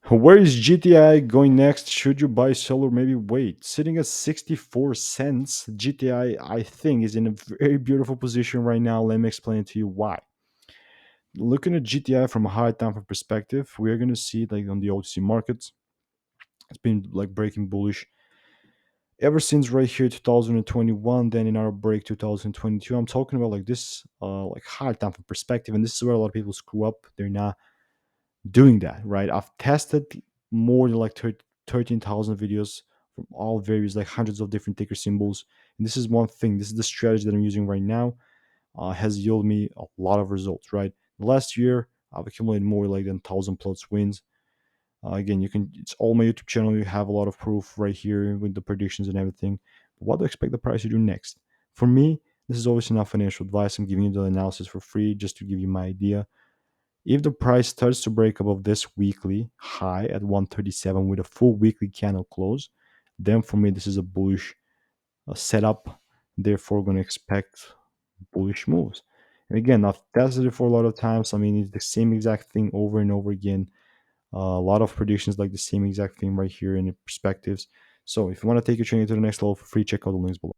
Where is GTI going next? Should you buy, sell, or maybe wait? Sitting at 64 cents, GTI, I think, is in a very beautiful position right now. Let me explain to you why. Looking at GTI from a high time frame perspective, we are going to see like on the OTC markets, it's been like breaking bullish ever since right here 2021. Then in our break 2022, I'm talking about like this like high time frame perspective, and this is where a lot of people screw up. They're not doing that, right? I've tested more than like 13,000 videos from all various, like hundreds of different ticker symbols. And this is one thing, this is the strategy that I'm using right now, has yielded me a lot of results, right? Last year, I've accumulated more like than 1,000 plus wins. Again, you can, it's all my YouTube channel. You have a lot of proof right here with the predictions and everything. But what do I expect the price to do next? For me, this is obviously not financial advice. I'm giving you the analysis for free just to give you my idea. If the price starts to break above this weekly high at 137 with a full weekly candle close, then for me this is a bullish setup. Therefore, going to expect bullish moves. And again, I've tested it for a lot of times. I mean, it's the same exact thing over and over again. A lot of predictions like the same exact thing right here in the perspectives. So if you want to take your training to the next level for free, check out the links below.